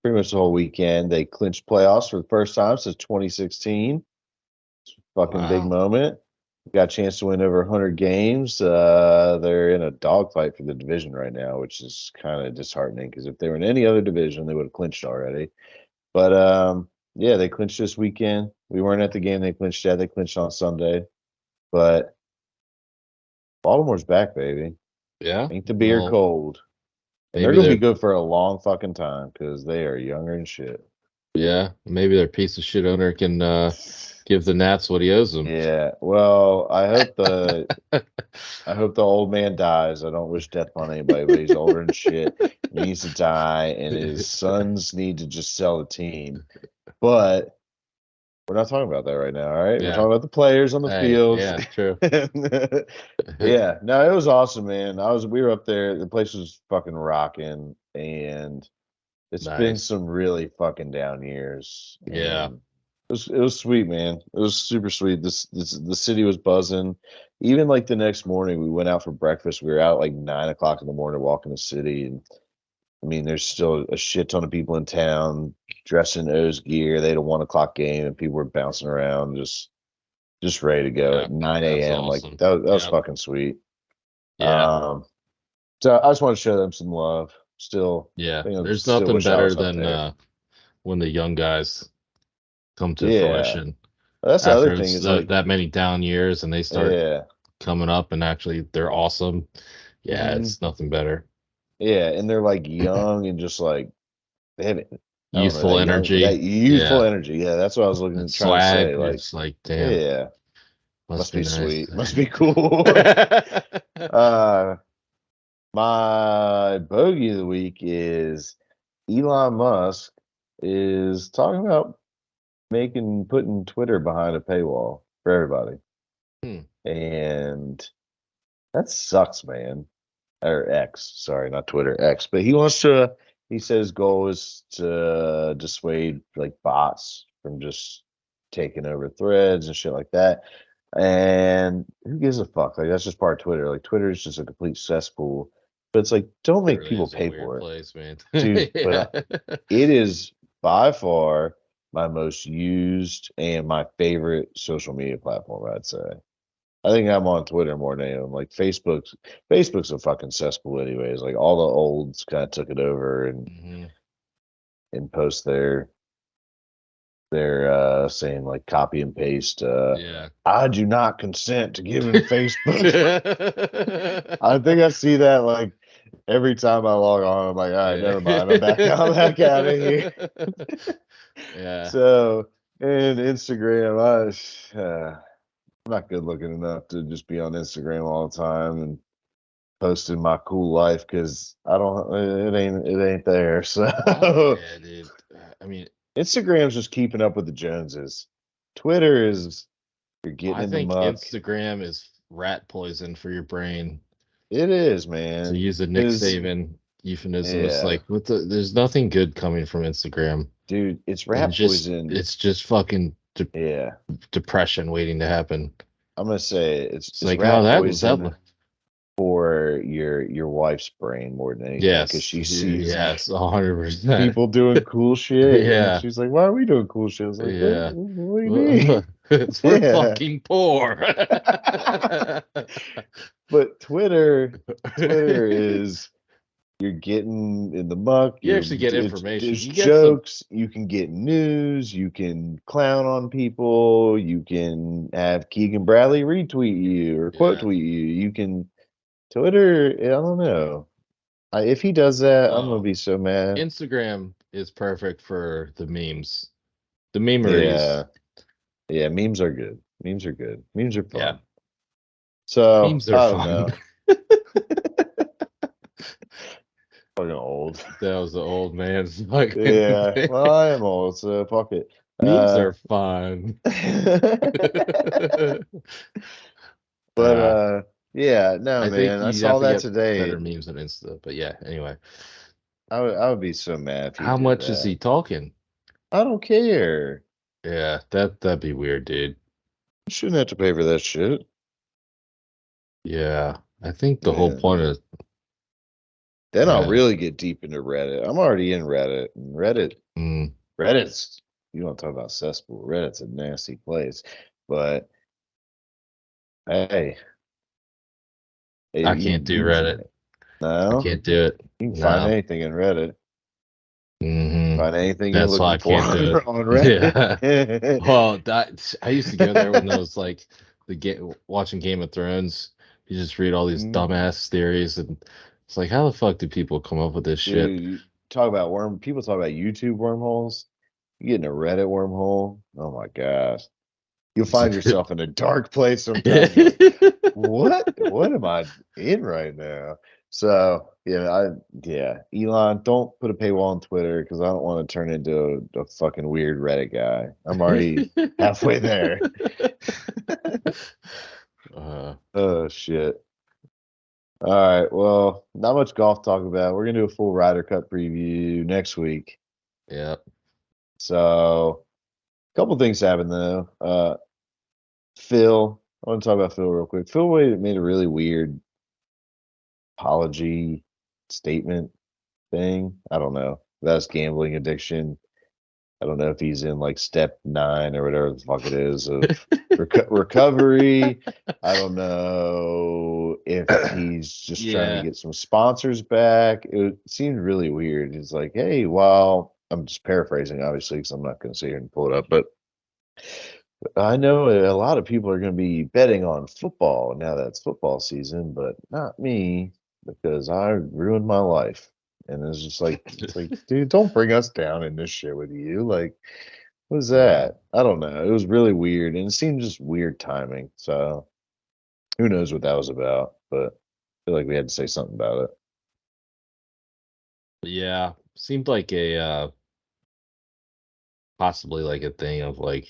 Speaker 1: pretty much the whole weekend. They clinched playoffs for the first time since 2016. Fucking big
Speaker 2: Wow.
Speaker 1: moment. Got a chance to win over 100 games. They're in a dogfight for the division right now, which is kind of disheartening because if they were in any other division, they would have clinched already. But yeah, they clinched this weekend. We weren't at the game they clinched at. They clinched on Sunday. But Baltimore's back, baby.
Speaker 2: Yeah.
Speaker 1: Ain't the beer
Speaker 2: Well,
Speaker 1: cold. And they're
Speaker 2: maybe
Speaker 1: gonna be
Speaker 2: they're
Speaker 1: good for a long fucking time because they are younger and shit.
Speaker 2: yeah, maybe their piece of shit owner can give the Nats what he owes them.
Speaker 1: Yeah. Well, I hope the old man dies. I don't wish death on anybody, but he's older and shit. And he needs to die, and his sons need to just sell the team. But we're not talking about that right now, all right? We're
Speaker 2: Yeah.
Speaker 1: talking about the players on the
Speaker 2: Hey,
Speaker 1: field.
Speaker 2: yeah, true.
Speaker 1: Yeah, no, it was awesome, man. We were up there. The place was fucking rocking, and it's been
Speaker 2: Nice.
Speaker 1: some really fucking down years,
Speaker 2: Yeah.
Speaker 1: and it was sweet, man. It was super sweet. The city was buzzing. Even like the next morning, we went out for breakfast. We were out like 9 o'clock in the morning walking the city, and I mean, there's still a shit ton of people in town dressed in O's gear. They had a 1 o'clock game, and people were bouncing around, just ready to go
Speaker 2: Yeah.
Speaker 1: at 9
Speaker 2: That's
Speaker 1: a.m. Like
Speaker 2: awesome.
Speaker 1: that was
Speaker 2: Yeah.
Speaker 1: fucking sweet.
Speaker 2: Yeah.
Speaker 1: Um, so I just want to show them some love. Still,
Speaker 2: Yeah.
Speaker 1: I think I
Speaker 2: There's
Speaker 1: still
Speaker 2: nothing
Speaker 1: wish I
Speaker 2: better
Speaker 1: was up
Speaker 2: than
Speaker 1: there.
Speaker 2: when the young guys come to
Speaker 1: Yeah,
Speaker 2: fruition
Speaker 1: that's the other
Speaker 2: after
Speaker 1: thing
Speaker 2: it's
Speaker 1: is like,
Speaker 2: that many down years and they start
Speaker 1: yeah,
Speaker 2: coming up and actually they're awesome. Yeah,
Speaker 1: hmm
Speaker 2: it's nothing better.
Speaker 1: yeah, and they're like young and just like they have, I don't know,
Speaker 2: Youthful
Speaker 1: that
Speaker 2: energy.
Speaker 1: youthful
Speaker 2: Yeah.
Speaker 1: energy. Yeah, that's what I was
Speaker 2: And
Speaker 1: trying to say.
Speaker 2: swag.
Speaker 1: Like,
Speaker 2: It's like, damn,
Speaker 1: yeah,
Speaker 2: must
Speaker 1: must
Speaker 2: be
Speaker 1: be
Speaker 2: nice.
Speaker 1: sweet, must be cool. uh, my bogey of the week is Elon Musk is talking about putting Twitter behind a paywall for everybody,
Speaker 2: Hmm.
Speaker 1: and that sucks, man. Or X, sorry, not Twitter, X. But he wants to. He says his goal is to dissuade like bots from just taking over threads and shit like that. And who gives a fuck? Like that's just part of Twitter. Like Twitter is just a complete cesspool. But it's like don't
Speaker 2: It
Speaker 1: make
Speaker 2: really
Speaker 1: people
Speaker 2: is a
Speaker 1: pay
Speaker 2: weird
Speaker 1: for it,
Speaker 2: place, man.
Speaker 1: dude. But
Speaker 2: Yeah.
Speaker 1: it is by far my most used and my favorite social media platform. I'd say. I think I'm on Twitter more than anyone. Like Facebook's a fucking cesspool anyways. Like all the olds kind of took it over and
Speaker 2: Mhm.
Speaker 1: post their they're saying like copy and paste.
Speaker 2: Yeah.
Speaker 1: I do not consent to giving Facebook. I think I see that like every time I log on. I'm like, all right, never mind. I'm back out of here.
Speaker 2: Yeah.
Speaker 1: So, and Instagram, I'm not good looking enough to just be on Instagram all the time and posting my cool life because I don't. It ain't there. So
Speaker 2: Yeah, dude. I mean,
Speaker 1: Instagram's just keeping up with the Joneses. Twitter is you're getting
Speaker 2: I
Speaker 1: in the
Speaker 2: think
Speaker 1: muck.
Speaker 2: Instagram is rat poison for your brain.
Speaker 1: It is,
Speaker 2: To
Speaker 1: man.
Speaker 2: use a Nick
Speaker 1: Is
Speaker 2: Saban euphemism, it's
Speaker 1: yeah,
Speaker 2: like there's nothing good coming from Instagram.
Speaker 1: dude. It's
Speaker 2: And
Speaker 1: rat poison.
Speaker 2: it's just fucking
Speaker 1: Yeah,
Speaker 2: depression waiting to happen.
Speaker 1: I'm gonna say
Speaker 2: It's
Speaker 1: it's
Speaker 2: like, oh,
Speaker 1: rat
Speaker 2: that
Speaker 1: poison for your wife's brain more than anything because
Speaker 2: yes,
Speaker 1: she sees
Speaker 2: yes, 100%.
Speaker 1: people doing cool shit and
Speaker 2: Yeah,
Speaker 1: she's like, "Why are we doing cool shit?" I was like,
Speaker 2: yeah.
Speaker 1: what do you mean?"
Speaker 2: It's we're
Speaker 1: Yeah.
Speaker 2: fucking poor.
Speaker 1: But Twitter is you're getting in the muck.
Speaker 2: You actually get information.
Speaker 1: There's
Speaker 2: You get some,
Speaker 1: jokes. You can get news. You can clown on people. You can have Keegan Bradley retweet you or quote
Speaker 2: yeah.
Speaker 1: tweet you. You can Twitter. I don't know. If he does that, I'm gonna
Speaker 2: Oh,
Speaker 1: be so mad.
Speaker 2: Instagram is perfect for the memes, the memories.
Speaker 1: Yeah, yeah. Memes are good. Memes are good. Memes are
Speaker 2: Yeah,
Speaker 1: fun. So
Speaker 2: memes are
Speaker 1: I don't
Speaker 2: fun.
Speaker 1: know. Fucking old.
Speaker 2: That was the old man's fucking
Speaker 1: Yeah.
Speaker 2: thing.
Speaker 1: Well, I am old, so fuck it.
Speaker 2: Memes are fun.
Speaker 1: But
Speaker 2: uh,
Speaker 1: yeah, no,
Speaker 2: I think
Speaker 1: man. I
Speaker 2: you
Speaker 1: saw
Speaker 2: definitely
Speaker 1: that
Speaker 2: get better
Speaker 1: today.
Speaker 2: memes on Insta. But yeah, anyway,
Speaker 1: I would be so mad if he
Speaker 2: how
Speaker 1: did
Speaker 2: much is
Speaker 1: that.
Speaker 2: he talking?
Speaker 1: I don't care.
Speaker 2: Yeah, that'd be weird, dude.
Speaker 1: You shouldn't have to pay for that shit.
Speaker 2: Yeah, I think the whole
Speaker 1: Yeah.
Speaker 2: point of
Speaker 1: Then I'll
Speaker 2: yeah,
Speaker 1: really get deep into Reddit. I'm already in Reddit. And
Speaker 2: mm,
Speaker 1: Reddit's you want to talk about cesspool. Reddit's a nasty place. But hey,
Speaker 2: I can't do
Speaker 1: you
Speaker 2: Reddit. I
Speaker 1: no,
Speaker 2: can't do it.
Speaker 1: you can find
Speaker 2: No.
Speaker 1: anything in Reddit.
Speaker 2: Hmm.
Speaker 1: Find anything you're
Speaker 2: That's why
Speaker 1: looking
Speaker 2: I
Speaker 1: for
Speaker 2: can't do it.
Speaker 1: on
Speaker 2: Yeah.
Speaker 1: Reddit.
Speaker 2: Well, that I used to go there when those like the game watching Game of Thrones. You just read all these
Speaker 1: Mhm.
Speaker 2: dumbass theories, and it's like, how the fuck do people come up with this shit?
Speaker 1: Dude, you talk about people talk about YouTube wormholes. You get in a Reddit wormhole. Oh my gosh. You'll find yourself in a dark place sometimes. You're like, what am I in right now? So yeah, Elon, don't put a paywall on Twitter because I don't want to turn into a fucking weird Reddit guy. I'm already halfway there.
Speaker 2: uh,
Speaker 1: Oh shit. All right. Well, not much golf to talk about. We're gonna do a full Ryder Cup preview next week.
Speaker 2: yeah.
Speaker 1: So a couple things happened though. Phil, I want to talk about Phil real quick. Phil made a really weird apology statement thing. I don't know. That's gambling addiction. I don't know if he's in like step 9 or whatever the fuck it is of recovery. I don't know if he's just trying to
Speaker 2: Yeah.
Speaker 1: get some sponsors back. It seemed really weird. He's like, hey, well, I'm just paraphrasing, obviously, because I'm not going to sit here and pull it up, but I know a lot of people are going to be betting on football now that it's football season, but not me because I ruined my life. And it's like, dude, don't bring us down in this shit with you. Like, what is
Speaker 2: Yeah.
Speaker 1: that? I don't know. It was really weird, and it seemed just weird timing. So who knows what that was about? But I feel like we had to say something about it.
Speaker 2: Yeah. Seemed like a possibly like a thing of like,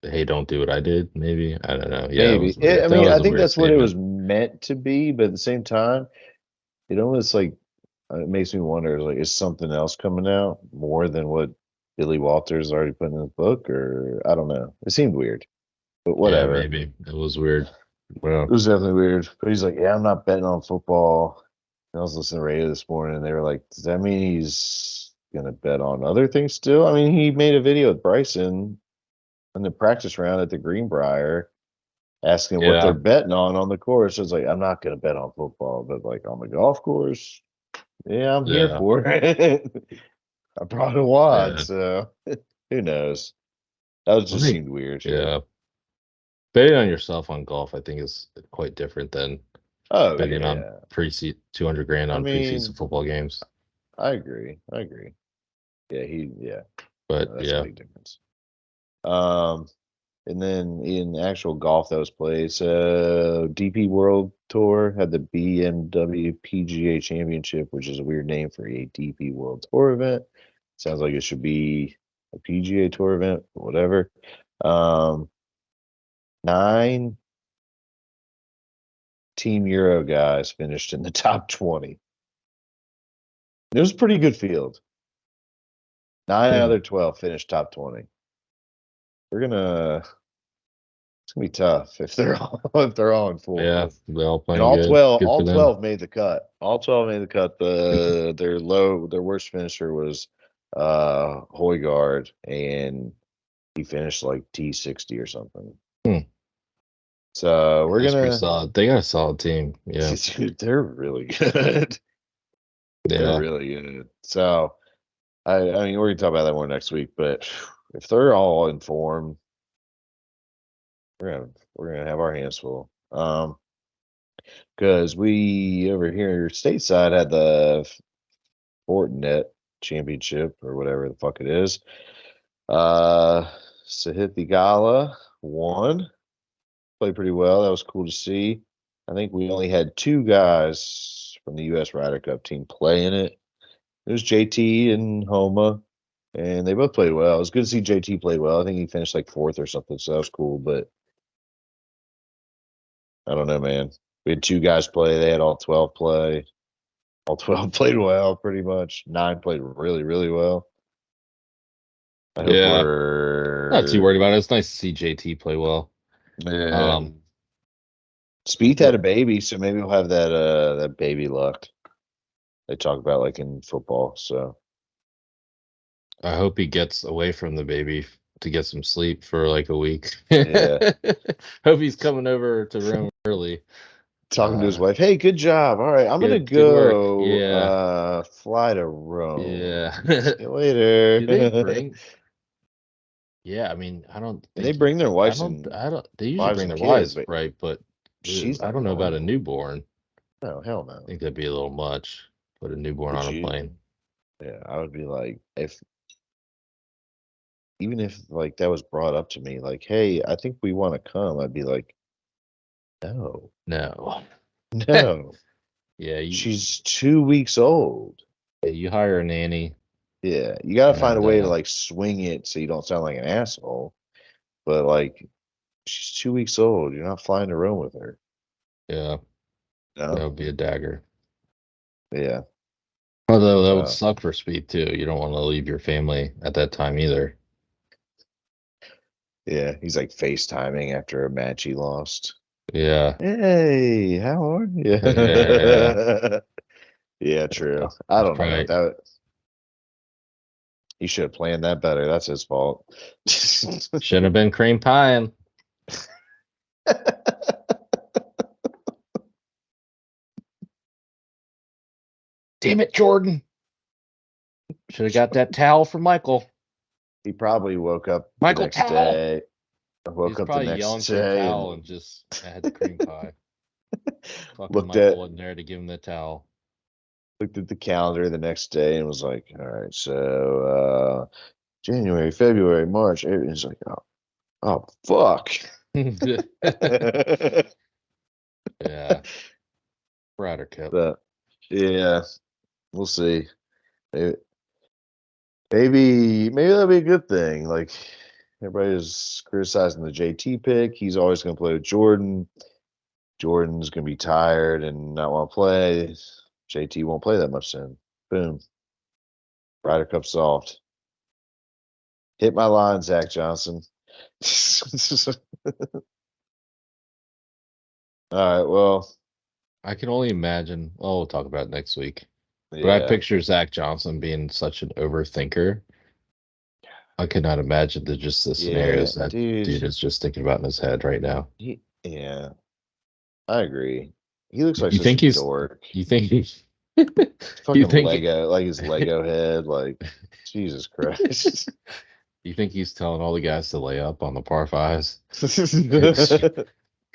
Speaker 2: hey, don't do what I did. Maybe I don't know. Yeah, that
Speaker 1: Maybe.
Speaker 2: was weird.
Speaker 1: I
Speaker 2: That
Speaker 1: mean,
Speaker 2: was
Speaker 1: I
Speaker 2: a
Speaker 1: think
Speaker 2: weird
Speaker 1: that's what it
Speaker 2: statement.
Speaker 1: was meant to be, but at the same time, it almost like it makes me wonder, like, is something else coming out more than what Billy Walters already put in his book, or I don't know. It seemed weird, but
Speaker 2: Yeah,
Speaker 1: whatever.
Speaker 2: maybe it was weird.
Speaker 1: It
Speaker 2: Well,
Speaker 1: was definitely weird. But he's like, yeah, I'm not betting on football. I was listening to radio this morning, and they were like, does that mean he's gonna bet on other things still? I mean, he made a video with Bryson in the practice round at the Greenbrier, asking what they're
Speaker 2: yeah,
Speaker 1: betting on the course. I was like, I'm not gonna bet on football, but like on the golf course, yeah, I'm here
Speaker 2: yeah,
Speaker 1: for it. I brought a wad,
Speaker 2: yeah.
Speaker 1: so Who knows? That just
Speaker 2: think-
Speaker 1: seemed weird.
Speaker 2: Yeah. Betting on yourself on golf, I think, is quite different than
Speaker 1: Oh
Speaker 2: betting on
Speaker 1: yeah.
Speaker 2: preseason 200 grand
Speaker 1: I
Speaker 2: on preseason
Speaker 1: mean,
Speaker 2: football games.
Speaker 1: I agree. Yeah.
Speaker 2: But
Speaker 1: That's a
Speaker 2: yeah,
Speaker 1: big difference. And then in actual golf that was played, DP World Tour had the BMW PGA Championship, which is a weird name for a DP World Tour event. Sounds like it should be a PGA Tour event, but whatever. 9 Team Euro guys finished in the top 20. It was a pretty good field. 9 out of their 12 finished top 20. We're gonna It's gonna be tough if they're all in
Speaker 2: yeah,
Speaker 1: full.
Speaker 2: they all
Speaker 1: And
Speaker 2: playing
Speaker 1: all
Speaker 2: good.
Speaker 1: 12,
Speaker 2: Good
Speaker 1: all
Speaker 2: for them.
Speaker 1: 12 made the cut. All 12 made the cut. Their worst finisher was Højgaard, and he finished like T60 or something.
Speaker 2: Hmm.
Speaker 1: So we're
Speaker 2: That's pretty
Speaker 1: gonna
Speaker 2: solid. They got a solid team. Yeah,
Speaker 1: dude, they're really good. They're
Speaker 2: yeah,
Speaker 1: really good. So I mean we're gonna talk about that more next week, but if they're all in form, we're gonna have our hands full. Because we over here stateside had the Fortinet Championship or whatever the fuck it is. Sahith Theegala won. Played pretty well. That was cool to see. I think we only had 2 guys from the U.S. Ryder Cup team playing it. It was JT and Homa, and they both played well. It was good to see JT play well. I think he finished like 4th or something, so that was cool. But I don't know, man. We had 2 guys play. They had all 12 play. All 12 played well, pretty much. 9 played really, really well. I hope
Speaker 2: yeah. Not too worried
Speaker 1: we're
Speaker 2: about it. It's nice to see JT play well.
Speaker 1: yeah. Spieth had a baby, so maybe we'll have that baby luck they talk about like in football. So
Speaker 2: I hope he gets away from the baby to get some sleep for like a week.
Speaker 1: yeah.
Speaker 2: Hope he's coming over to Rome early.
Speaker 1: Talking to his wife, hey, good job. All right, I'm gonna
Speaker 2: Good work.
Speaker 1: go
Speaker 2: Yeah.
Speaker 1: fly to Rome.
Speaker 2: Yeah.
Speaker 1: See you
Speaker 2: Do they
Speaker 1: later.
Speaker 2: bring Yeah, I mean, I don't
Speaker 1: And they
Speaker 2: think
Speaker 1: bring their
Speaker 2: I
Speaker 1: wives
Speaker 2: don't
Speaker 1: and
Speaker 2: I don't they usually
Speaker 1: wives
Speaker 2: bring
Speaker 1: and
Speaker 2: their
Speaker 1: kids,
Speaker 2: wives,
Speaker 1: but
Speaker 2: right? But
Speaker 1: she's
Speaker 2: I
Speaker 1: not
Speaker 2: don't know about a
Speaker 1: going.
Speaker 2: newborn.
Speaker 1: No, hell
Speaker 2: I
Speaker 1: no.
Speaker 2: think that'd be a little much. Put a newborn
Speaker 1: Would
Speaker 2: on a
Speaker 1: you?
Speaker 2: plane.
Speaker 1: Yeah, I would be like, if even if like that was brought up to me, like, hey, I think we want to come, I'd be like, no,
Speaker 2: No.
Speaker 1: no.
Speaker 2: Yeah,
Speaker 1: She's 2 weeks old.
Speaker 2: you hire a nanny
Speaker 1: Yeah, you got to find a
Speaker 2: and
Speaker 1: way to like swing it so you don't sound like an asshole. But like, she's 2 weeks old. You're not flying to Rome with her.
Speaker 2: yeah, that
Speaker 1: No.
Speaker 2: would be a dagger.
Speaker 1: Yeah.
Speaker 2: Although that would
Speaker 1: So
Speaker 2: suck for Speed too. You don't want to leave your family at that time either.
Speaker 1: yeah, he's like FaceTiming after a match he lost.
Speaker 2: Yeah.
Speaker 1: Hey, how are you?
Speaker 2: Yeah.
Speaker 1: Yeah, true. I
Speaker 2: He's
Speaker 1: don't know.
Speaker 2: probably
Speaker 1: That he should have planned that better. That's his fault.
Speaker 2: shouldn't have been cream pie. Damn it, Jordan. Should have got that towel from Michael.
Speaker 1: He probably woke up the
Speaker 2: Michael
Speaker 1: next
Speaker 2: towel.
Speaker 1: day.
Speaker 2: He's
Speaker 1: Woke up the
Speaker 2: probably yelling
Speaker 1: next
Speaker 2: for a
Speaker 1: day
Speaker 2: towel
Speaker 1: and
Speaker 2: and just had the cream pie. Fucking
Speaker 1: looked
Speaker 2: Michael
Speaker 1: at
Speaker 2: wasn't there to give him the towel.
Speaker 1: the calendar the next day and was like, all right, so January, February, March, April. He's like, oh fuck.
Speaker 2: Yeah. Ryder Cup.
Speaker 1: But yeah, we'll see. Maybe, maybe that'll be a good thing. Like everybody's criticizing the JT pick. He's always gonna play with Jordan. Jordan's gonna be tired and not want to play. JT won't play that much soon. Boom. Ryder Cup solved. Hit my line, Zach Johnson. All right. Well,
Speaker 2: I can only imagine. Oh, we'll talk about it next week. But I
Speaker 1: yeah,
Speaker 2: picture Zach Johnson being such an overthinker. I could not imagine the
Speaker 1: yeah,
Speaker 2: scenarios that
Speaker 1: dude.
Speaker 2: dude is just thinking about in his head right now.
Speaker 1: Yeah, I agree. He looks like
Speaker 2: You
Speaker 1: such a
Speaker 2: think he's
Speaker 1: dork.
Speaker 2: you think he's you
Speaker 1: Fucking
Speaker 2: think
Speaker 1: Lego, like his Lego head. Like, Jesus Christ.
Speaker 2: You think he's telling all the guys to lay up on the par fives?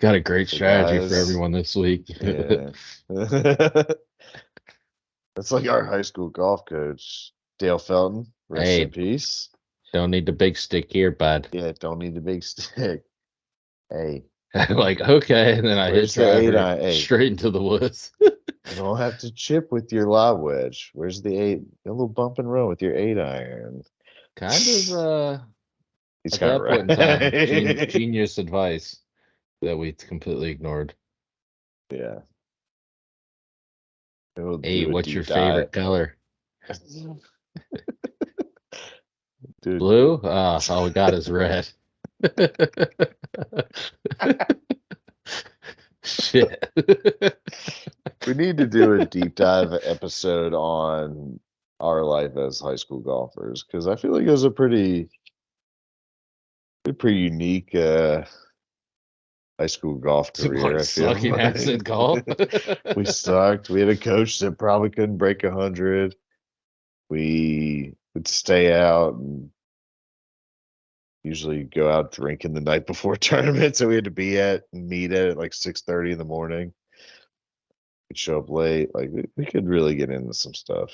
Speaker 2: Got a great strategy for
Speaker 1: guys,
Speaker 2: everyone this week.
Speaker 1: yeah. That's like our high school golf coach, Dale Felton. Rest in
Speaker 2: Hey,
Speaker 1: peace.
Speaker 2: don't need the big stick here, bud.
Speaker 1: Yeah, don't need the big stick. Hey,
Speaker 2: Like, okay, and then I hit
Speaker 1: where's the 8
Speaker 2: driver
Speaker 1: iron? Hey,
Speaker 2: straight into the woods.
Speaker 1: you don't have to chip with your lob wedge. Where's the 8? A little bump and run with your 8 iron.
Speaker 2: Kind of
Speaker 1: He's
Speaker 2: at
Speaker 1: kind of
Speaker 2: that point in time,
Speaker 1: right.
Speaker 2: genius advice that we completely ignored.
Speaker 1: Yeah. We'll
Speaker 2: Hey,
Speaker 1: do a
Speaker 2: what's your
Speaker 1: deep dive.
Speaker 2: favorite color?
Speaker 1: Dude,
Speaker 2: Blue? All we got is red. Shit.
Speaker 1: we need to do a deep dive episode on our life as high school golfers because I feel like it was a pretty unique high school golf career.
Speaker 2: Like
Speaker 1: I feel
Speaker 2: sucking ass at golf.
Speaker 1: like we sucked. We had a coach that probably couldn't break 100. We would stay out and usually go out drinking the night before tournaments that we had to be at and meet at like 6:30 in the morning. We'd show up late. Like we could really get into some stuff.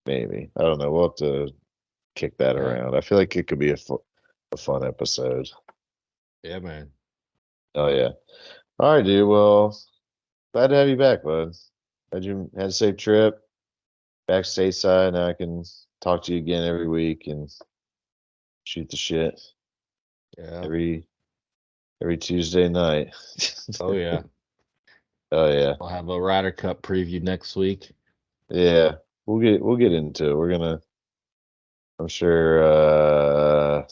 Speaker 1: Maybe. I don't know. We'll have to kick that
Speaker 2: Yeah.
Speaker 1: around. I feel like it could be a fun episode.
Speaker 2: Yeah, man.
Speaker 1: Oh yeah. All right, dude. Well, glad to have you back, bud. Glad you had a safe trip back stateside. Now I can talk to you again every week and shoot the shit
Speaker 2: Yeah.
Speaker 1: every Tuesday night.
Speaker 2: Oh yeah.
Speaker 1: Oh yeah.
Speaker 2: We'll have a Ryder Cup preview next week.
Speaker 1: Yeah. We'll get into it. We're gonna I'm sure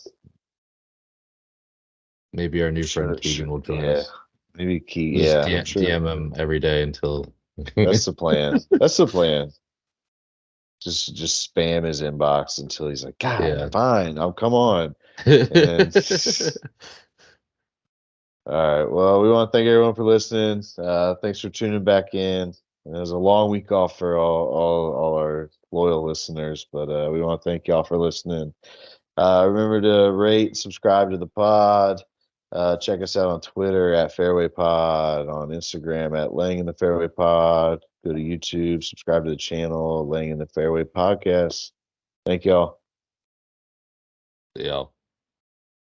Speaker 2: Maybe our new friend
Speaker 1: sure
Speaker 2: Keegan will join
Speaker 1: yeah.
Speaker 2: us.
Speaker 1: Maybe Key
Speaker 2: We'll just
Speaker 1: yeah, I'm sure
Speaker 2: DM him every day until
Speaker 1: that's the plan. That's the plan. Just spam his inbox until he's like, God,
Speaker 2: yeah.
Speaker 1: fine, I'll come on. And all right. Well, we want to thank everyone for listening. Thanks for tuning back in. It was a long week off for all our loyal listeners, but we want to thank y'all for listening. Remember to rate, subscribe to the pod. Check us out on Twitter at Fairway Pod, on Instagram at Laying in the Fairway Pod. Go to YouTube, subscribe to the channel, Laying in the Fairway Podcast. Thank y'all.
Speaker 2: Yeah.